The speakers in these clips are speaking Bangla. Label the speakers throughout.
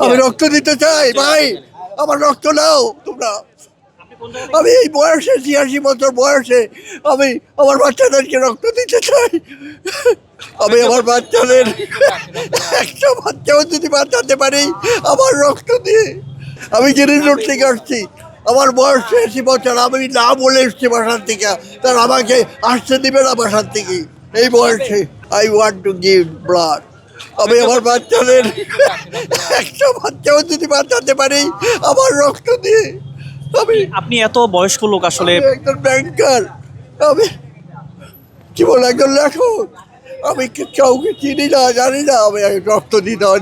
Speaker 1: আমি রক্ত দিতে চাই ভাই, আমার রক্ত নাও তোমরা। আমি এই বয়সে ৮৬ বছর বয়সে আমি আমার বাচ্চাদেরকে রক্ত দিতে চাই। আমি আমার বাচ্চাদের একটা বাচ্চাও যদি বাঁচাতে পারি আমার রক্ত দিয়ে। আমি গিরিশ রোড থেকে আসছি, আমার বয়স ৮৬ বছর, আমি না বলে এসছি বাসার থেকে, তার আমাকে আসতে দিবে না বাসার থেকে। এই বয়সে I want to give blood. আমি আমার বাচ্চাদের একটা বাচ্চাও যদি বাঁচাতে পারি আমার রক্ত দিয়ে।
Speaker 2: আপনি এত বয়স্ক লোক আসলে
Speaker 1: আমি একজন ব্যাংকার, আমি কি বল একজন লেখক, আমি কাউকে চিনি না জানি না, আমি রক্ত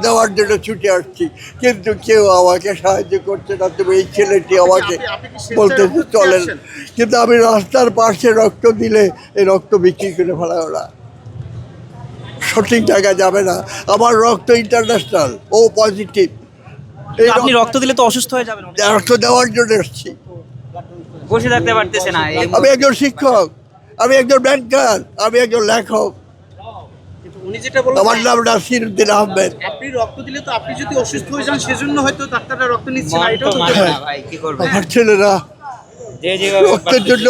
Speaker 1: দেওয়ার জন্য ছুটে আসছি, কিন্তু কেউ আমাকে সাহায্য করছে না। তুমি এই ছেলেটি আমাকে বলতেছে চলেন, কিন্তু আমি রাস্তার পাশে রক্ত দিলে এই রক্ত বিক্রি করে ফেলা ওরা, সঠিক জায়গায় যাবে না। আমার রক্ত ইন্টারন্যাশনাল, ও পজিটিভ। এই
Speaker 2: আপনি রক্ত দিলে তো অসুস্থ হয়ে যাবেন।
Speaker 1: রক্ত দেওয়ার জন্য এসছি।
Speaker 3: বসে থাকতে পারতেছে না।
Speaker 1: আমি একজন শিক্ষক, আমি একজন ব্যাংকার, আমি একজন লেখক।
Speaker 4: উনি যেটা বললেন,
Speaker 1: আমার নাম নাসির উদ্দিন আহমেদ।
Speaker 4: আপনি রক্ত দিলে তো আপনি যদি অসুস্থ হয়ে যান সেজন্য হয়তো ডাক্তাররা রক্ত নিচ্ছে না, এটাও তো হতে পারে।
Speaker 3: ভাই কি করবে,
Speaker 1: আমার ছেলেরা
Speaker 3: যে যেভাবে
Speaker 1: রক্তের জন্য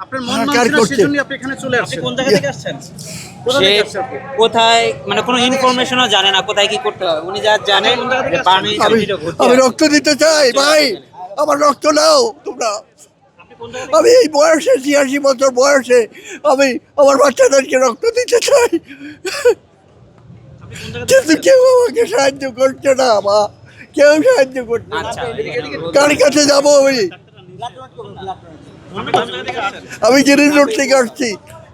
Speaker 4: আপনার মন
Speaker 1: হাহাকার
Speaker 4: মানছে না,
Speaker 1: করছে।
Speaker 4: সেজন্যই আপনি এখানে চলে
Speaker 2: আপনি
Speaker 4: আসছেন।
Speaker 2: কোন জায়গা থেকে আসছেন?
Speaker 3: সে কোথায় মানে কোনো ইনফরমেশনও জানে না কোথায় কি করতে হবে। উনি যা জানেন যে পারমিশন দিতে
Speaker 1: আমি রক্ত দিতে চাই ভাই, আমার রক্ত নাও তোমরা। আমি এই বয়সে ৮৬ বছর বয়সে আমি আমার বাচ্চাদেরকে রক্ত দিতে চাই, কিন্তু কেউ আমাকে সাহায্য করছে না। মা, কেউ সাহায্য করছে না।
Speaker 3: আচ্ছা
Speaker 1: কার কাছে যাবো আমি গিরিশ রোড থেকে আসছি,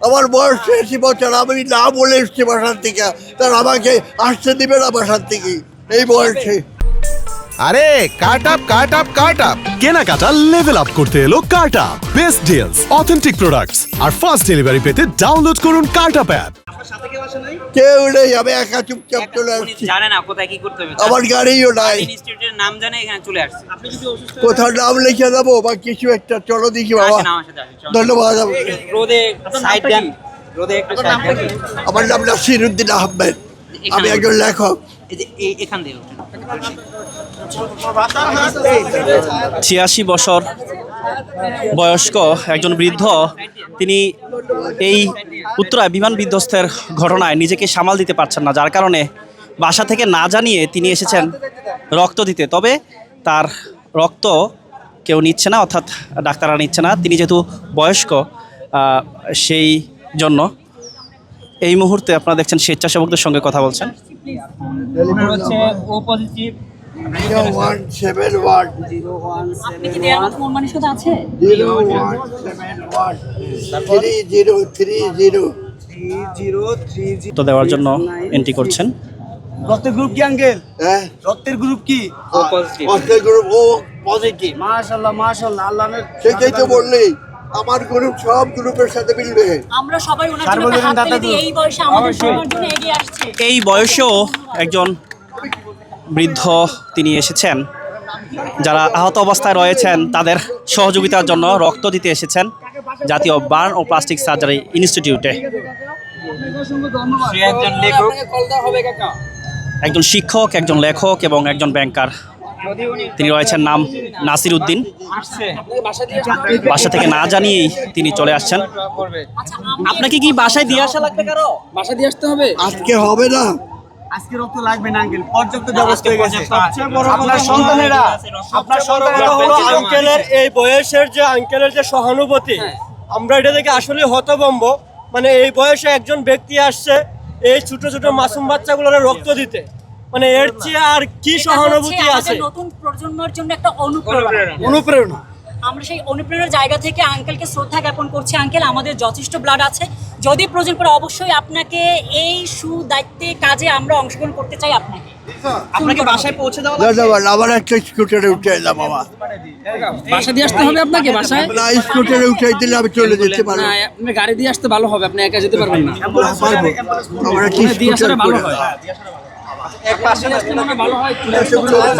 Speaker 1: আমার বয়স ৮৬ বছর, আমি না বলে এসছি বাসার থেকে, তার আমাকে আসতে দিবে না বাসার থেকে। এই বয়সে
Speaker 5: আরে কাট আপ কেনাকাটা লেভেল আপ করতে এলো cut up. Best deals, authentic products আর ফাস্ট ডেলিভারি পেতে ডাউনলোড করুন কাট আপ অ্যাপ।
Speaker 1: কেউ নেই, আমি একা চুপচাপ চলে
Speaker 3: উনি
Speaker 1: আসছি।
Speaker 3: জানে না কোথায় কি করতে হবে।
Speaker 1: আমার গাড়িও নাই,
Speaker 3: ইনস্টিটিউটের নাম জানে, এখানে চলে আসছে। আপনি যদি অসুস্থ
Speaker 1: কোথাও নাম লিখে যাবো বা কিছু একটা, চলো দেখি বাবা।
Speaker 3: আসেন আমার সাথে আসেন।
Speaker 1: ধন্যবাদ।
Speaker 3: রোদে সাইড দেন, রোদে একটু সাইড দেন।
Speaker 1: আমার নাম নাসির উদ্দিন আহমেদ, আমি একজন লেখক।
Speaker 3: এই যে এখান দিয়ে উঠেন।
Speaker 2: ৮৬ বছর বয়স্ক একজন বৃদ্ধ, তিনি এই উত্তরায় বিমান বিধ্বস্তের ঘটনায় নিজেকে সামাল দিতে পারছেন না, যার কারণে বাসা থেকে না জানিয়ে তিনি এসেছেন রক্ত দিতে। তবে তার রক্ত কেউ নিচ্ছে না, অর্থাৎ ডাক্তাররা নিচ্ছে না। তিনি যেহেতু বয়স্ক, সেই জন্য এই মুহূর্তে আপনারা দেখছেন স্বেচ্ছাসেবকদের সঙ্গে কথা বলছেন।
Speaker 3: হচ্ছে ও পজিটিভ
Speaker 1: 0171
Speaker 6: আপনি কি দেয়ার মতো মন মানসিকতা আছে?
Speaker 1: 0171
Speaker 2: তো দেওয়ার জন্য এন্ট্রি করছেন।
Speaker 4: রক্তের গ্রুপ কি আঙ্কেল?
Speaker 1: হ্যাঁ,
Speaker 4: রক্তের গ্রুপ কি?
Speaker 3: ও পজিটিভ।
Speaker 1: অস্ট্রেল গ্রুপ ও পজিটিভ।
Speaker 4: মাশাআল্লাহ মাশাআল্লাহ, আল্লাহর
Speaker 1: সেটাই তো বললি, আমার গ্রুপ সব গ্রুপের সাথে মিলবে।
Speaker 6: আমরা সবাই ওনার জন্য একটা হাত তালি দিই, এই বয়সে আমাদের সবার জন্য এগিয়ে আসছে।
Speaker 2: এই বয়সেও একজন বৃদ্ধ তিনি এসেছেন, যারা আহত অবস্থায় রয়েছেন তাদের সহযোগিতার জন্য রক্ত দিতে এসেছেন জাতীয় বার্ন ও প্লাস্টিক সার্জারি ইনস্টিটিউটে।
Speaker 3: সে একজন লেখক,
Speaker 2: একজন শিক্ষক, একজন লেখক এবং একজন ব্যাংকার। তিনি রয়েছেন নাম নাসির উদ্দিন। বাসা থেকে না জানিয়েই তিনি চলে আসছেন। আপনাকে কি বাসায় দিয়ে আসা লাগবে কারো?
Speaker 4: বাসা দিয়ে আসতে হবে।
Speaker 1: আজকে হবে না,
Speaker 4: আজকে রক্ত লাগবে না আঙ্কেল, পর্যাপ্ত ব্যবস্থা হয়ে গেছে। আপনার সন্তানেরা হলো আঙ্কেলের এই বয়সের যে আঙ্কেলের যে সহানুভূতি, আমরা এটা থেকে আসলে হতভম্ব। মানে এই বয়সে একজন ব্যক্তি আসছে এই ছোট ছোট মাসুম বাচ্চাগুলোর রক্ত দিতে, মানে এর চেয়ে আর কি সহানুভূতি আছে?
Speaker 6: নতুন প্রজন্মের জন্য একটা অনুপ্রেরণা।
Speaker 4: অনুপ্রেরণা।
Speaker 6: আমরা সেই অনুপ্রেরণার জায়গা থেকে আঙ্কেলকে শ্রদ্ধা জ্ঞাপন করছি। আঙ্কেল, আমাদের যথেষ্ট ব্লাড আছে, যদি প্রয়োজন পড়ে অবশ্যই আপনাকে এই সুদায়িত্বে কাজে আমরা অংশগ্রহণ করতে চাই।
Speaker 2: আপনাকে বাসায় পৌঁছে দেওয়া
Speaker 1: ধন্যবাদ। আমার একটা স্কুটারে উঠে এলাম বাবা।
Speaker 7: বাসা দিয়ে আসতে হবে আপনাকে? বাসায়
Speaker 1: না, স্কুটারে উঠে দিলে আমি চলে যেতে পারবো।
Speaker 7: না, আপনি গাড়ি দিয়ে আসতে ভালো হবে, আপনি একা যেতে পারবেন না।
Speaker 1: পারবো, আমার একটা
Speaker 7: দিয়ে আসাটা
Speaker 1: স্কুটার
Speaker 7: ভালো
Speaker 1: করে।
Speaker 7: হয়। ভালো হয়।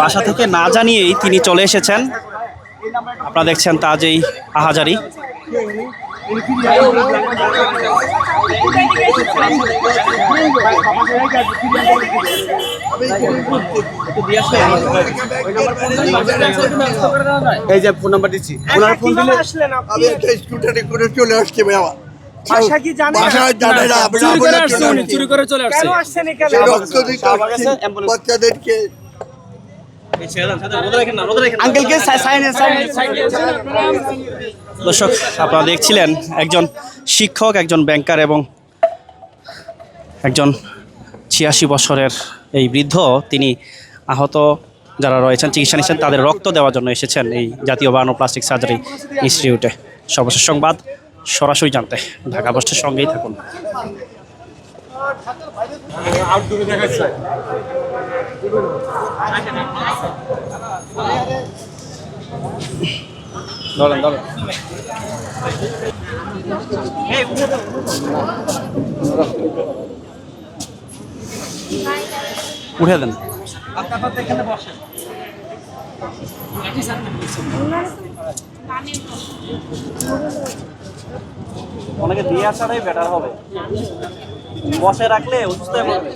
Speaker 2: বাসা থেকে না জানিয়েই তিনি চলে এসেছেন। আপনারা দেখছেন তাজেই আহাজারি।
Speaker 4: এই যে ফোন নাম্বার দিচ্ছি ওনার ফোন দিলে
Speaker 1: আমি একটা স্কুটারে করে চলে আসছি ভাই আমার
Speaker 4: ভাষা কি জানে
Speaker 1: ভাষা জানে না আমরা
Speaker 7: চুরি করে
Speaker 1: বলে
Speaker 7: আসছে উনি, চুরি করে চলে আসছে।
Speaker 1: রক্ত দিতে আসছি বাচ্চাদেরকে
Speaker 4: আঙ্কেলকে সাইন
Speaker 2: দর্শক আপনারা দেখছিলেন একজন শিক্ষক, একজন ব্যাংকার এবং একজন ৮৬ বছরের এই বৃদ্ধ, তিনি আহত যারা রয়েছেন চিকিৎসা নিচ্ছেন তাদের রক্ত দেওয়ার জন্য এসেছেন এই জাতীয় বার্ন প্লাস্টিক সার্জারি ইনস্টিটিউটে। সর্বশেষ সংবাদ সরাসরি জানতে ঢাকা পোস্টের সঙ্গেই থাকুন। উঠে দেন। অনেকে দিয়ে আসাটাই বেটার হবে, বসে রাখলে অসুস্থ হয়ে পড়বে।